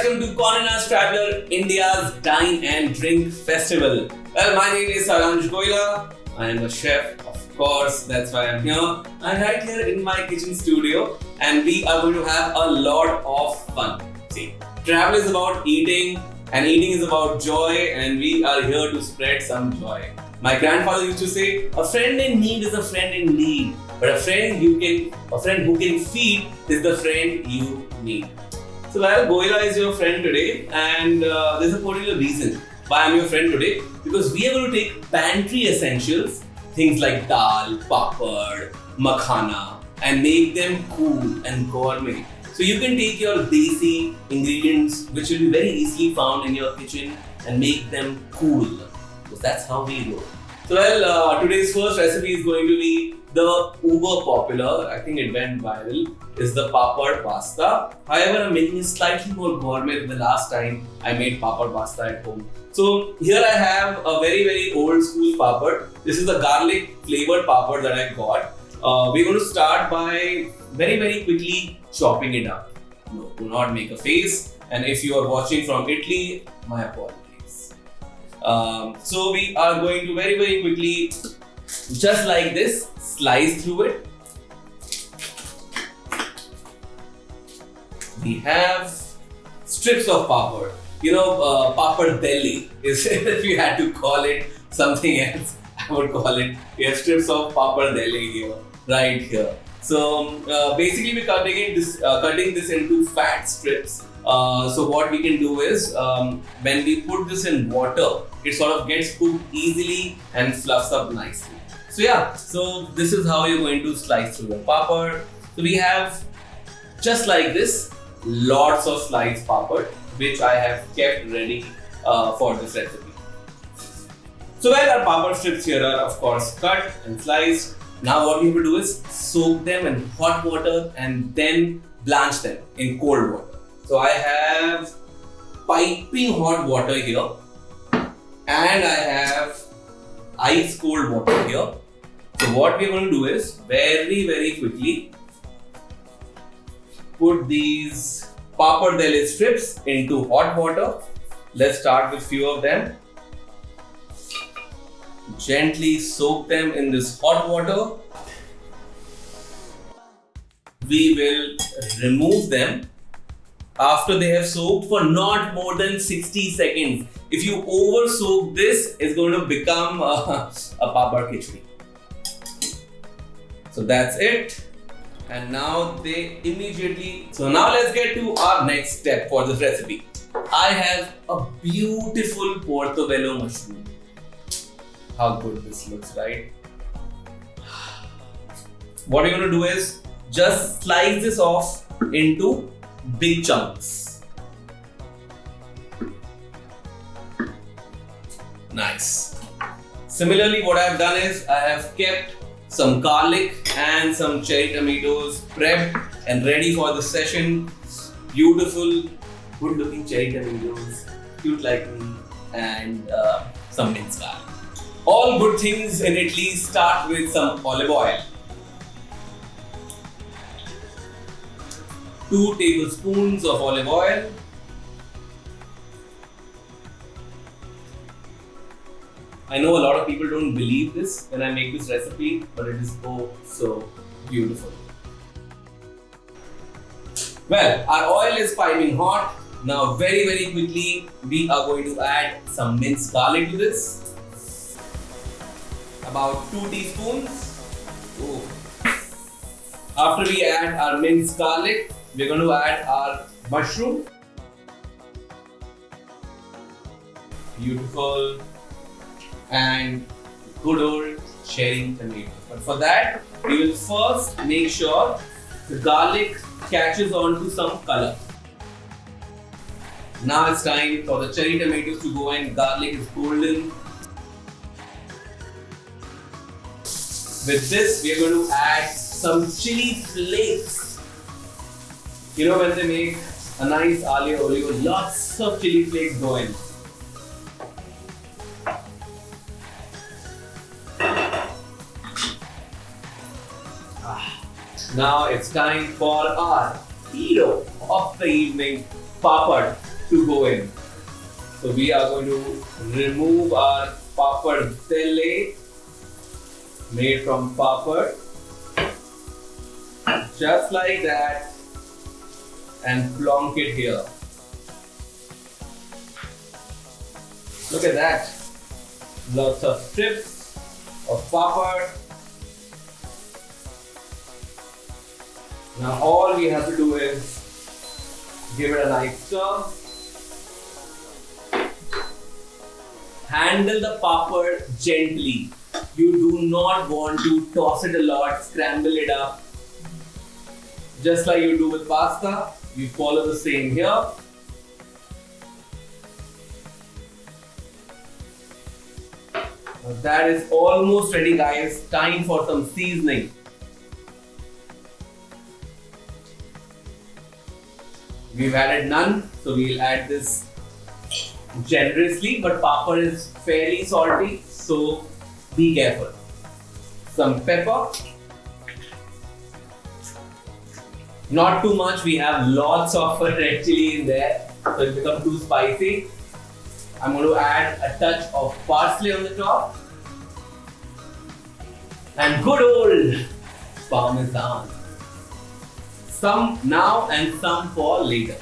welcome to Conina's Traveler, India's Dine and Drink Festival. Well, my name is Saransh Goila. I am a chef, of course, that's why I'm here. I'm right here in my kitchen studio and we are going to have a lot of fun. See, travel is about eating and eating is about joy and we are here to spread some joy. My grandfather used to say, a friend in need is a friend in need, but a friend who can feed is the friend you need. So while Goila is your friend today, and there's a particular reason why I'm your friend today, because we are going to take pantry essentials, things like dal, papad, makhana, and make them cool and gourmet. So you can take your desi ingredients, which will be very easily found in your kitchen, and make them cool. Because that's how we roll. So well, today's first recipe is going to be the uber popular, I think it went viral, is the papad pasta. However, I'm making it slightly more gourmet than the last time I made papad pasta at home. So here I have a very old school papad. This is the garlic flavored papad that I got. We're going to start by very quickly chopping it up. No, do not make a face. And if you are watching from Italy, my apologies. So we are going to very quickly, just like this, slice through it. We have strips of papad. You know, papad deli is if you had to call it something else, I would call it. We have strips of papad deli here, right here. So basically, we're cutting this into fat strips. So what we can do is, when we put this in water, it sort of gets cooked easily and fluffs up nicely. So yeah, so this is how you're going to slice through the papad. So we have, just like this, lots of sliced papad, which I have kept ready for this recipe. So while our papad strips here are of course cut and sliced, now what we have to do is soak them in hot water and then blanch them in cold water. So I have piping hot water here and I have ice cold water here. So what we're going to do is very quickly put these papad deli strips into hot water. Let's start with few of them. Gently soak them in this hot water. We will remove them after they have soaked for not more than 60 seconds. If you over soak this, it's going to become a papad khichdi. So that's it. And now so now let's get to our next step for this recipe. I have a beautiful portobello mushroom. How good this looks, right? What you're going to do is just slice this off into big chunks. Nice. Similarly, what I've done is I have kept some garlic and some cherry tomatoes prepped and ready for the session. Beautiful, good looking cherry tomatoes, cute like me, and some minced garlic. All good things in Italy start with some olive oil. 2 tablespoons of olive oil. I know a lot of people don't believe this when I make this recipe, but it is oh so beautiful. Well, our oil is piping hot. Now very quickly we are going to add some minced garlic to this. About 2 teaspoons. Oh. After we add our minced garlic, we're going to add our mushroom. Beautiful. And good old cherry tomato. But for that, we will first make sure the garlic catches on to some color. Now it's time for the cherry tomatoes to go in. Garlic is golden. With this, we are going to add some chili flakes. You know, when they make a nice alio olio, lots of chili flakes go in. Now it's time for our hero of the evening, papad. to go in. So we are going to remove our papad tele made from papad, just like that, and plonk it here. Look at that. Lots of strips of papad. Now all we have to do is give it a nice stir. Handle the papad gently. You do not want to toss it a lot, scramble it up. Just like you do with pasta, we follow the same here. Now that is almost ready, guys. Time for some seasoning. We've added none, so we'll add this generously, but papad is fairly salty, so be careful. Some pepper. Not too much, we have lots of red chili in there, so it becomes too spicy. I'm going to add a touch of parsley on the top. And good old parmesan. Some now and some for later.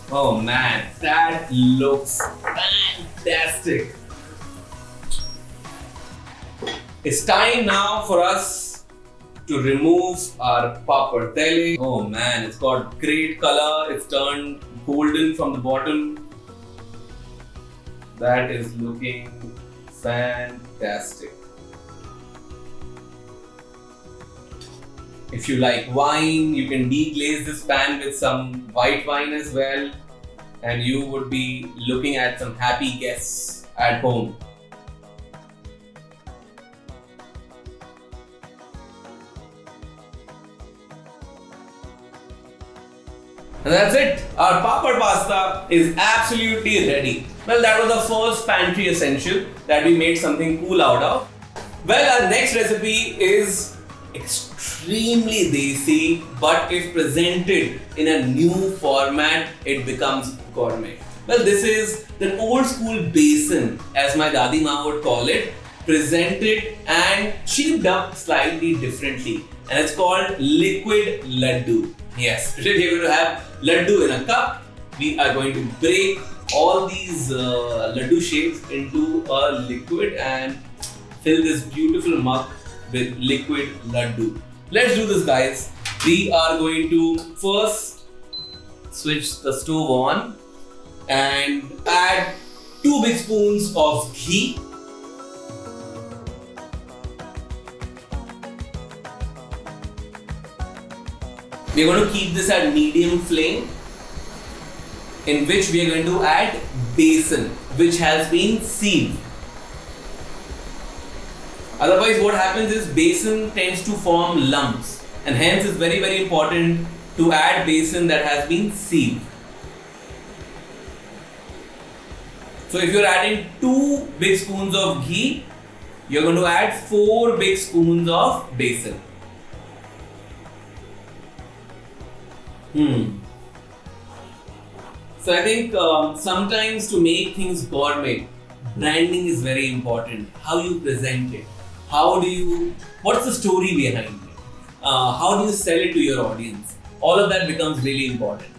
Oh man, that looks fantastic. It's time now for us to remove our papad tele. Oh man, it's got great color. It's turned golden from the bottom. That is looking fantastic. If you like wine, you can deglaze this pan with some white wine as well, and you would be looking at some happy guests at home. And that's it. Our papad pasta is absolutely ready. Well, that was the first pantry essential that we made something cool out of. Well, our next recipe is extremely desi, but if presented in a new format, it becomes gourmet. Well, this is the old school besan, as my Dadi Ma would call it, presented and shaped up slightly differently. And it's called liquid laddu. Yes, today we are going to have laddu in a cup. We are going to break all these laddu shapes into a liquid and fill this beautiful mug with liquid laddu. Let's do this, guys. We are going to first switch the stove on and add 2 big spoons of ghee. We are going to keep this at medium flame, in which we are going to add besan, which has been sieved. Otherwise, what happens is besan tends to form lumps, and hence it's very, very important to add besan that has been sieved. So if you're adding 2 big spoons of ghee, you're going to add 4 big spoons of besan. So I think sometimes to make things gourmet, branding is very important. How you present it. What's the story behind it? How do you sell it to your audience? All of that becomes really important.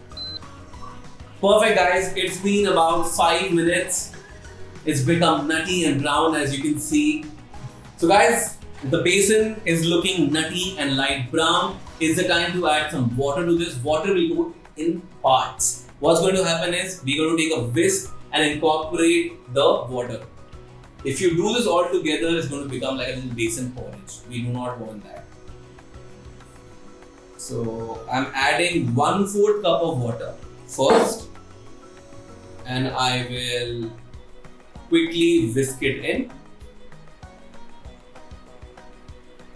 Perfect, guys. It's been about 5 minutes. It's become nutty and brown, as you can see. So guys, the besan is looking nutty and light brown. It's the time to add some water to this. Water will go in parts. What's going to happen is we're going to take a whisk and incorporate the water. If you do this all together, it's going to become like a little besan porridge. We do not want that. So I'm adding 1/4 cup of water first, and I will quickly whisk it in.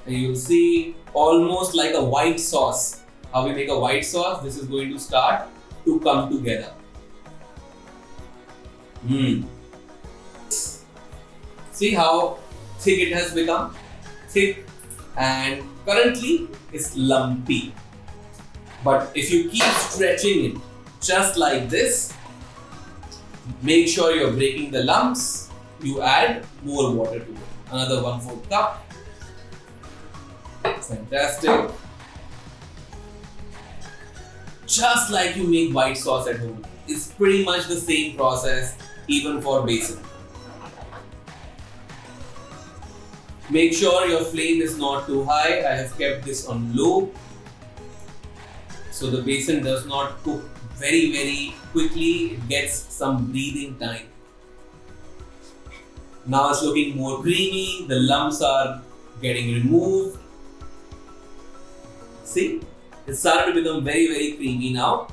And you'll see almost like a white sauce. How we make a white sauce, this is going to start to come together. See how thick it has become? Thick, and currently it's lumpy. But if you keep stretching it, just like this. Make sure you're breaking the lumps. You add more water to it. Another 1/4 cup. Fantastic. Just like you make white sauce at home. It's pretty much the same process even for besan. Make sure your flame is not too high. I have kept this on low so the besan does not cook very quickly. It gets some breathing time. Now it's looking more creamy. The lumps are getting removed. See, it started to become very creamy now.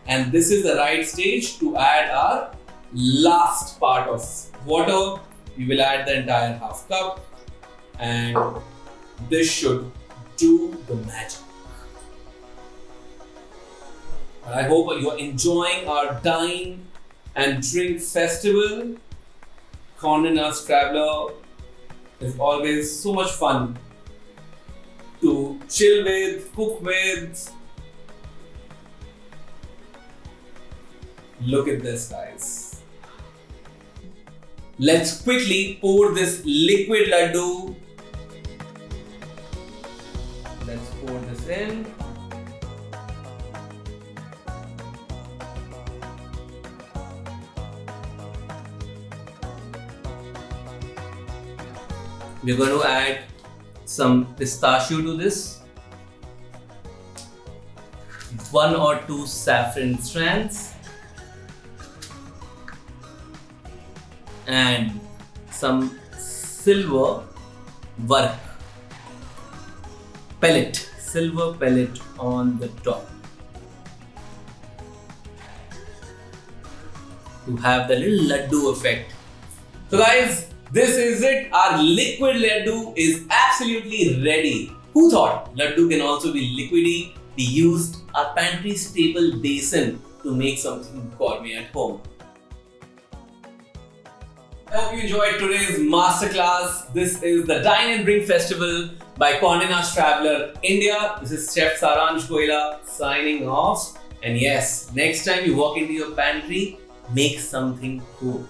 And this is the right stage to add our last part of water. We will add the entire 1/2 cup. And this should do the magic. I hope you are enjoying our dine and drink festival. Condé Nast Traveler is always so much fun to chill with, cook with. Look at this, guys. Let's quickly pour this liquid laddu. Let's pour this in. We're going to add some pistachio to this. 1 or 2 saffron strands. And some silver work pellet, silver pellet on the top to have the little laddu effect. So guys, this is it. Our liquid laddu is absolutely ready. Who thought laddu can also be liquidy? We used our pantry staple besan to make something gourmet at home. I hope you enjoyed today's masterclass. This is the Dine and Drink Festival by Condé Nast Traveler India. This is Chef Saransh Goila signing off. And yes, next time you walk into your pantry, make something cool.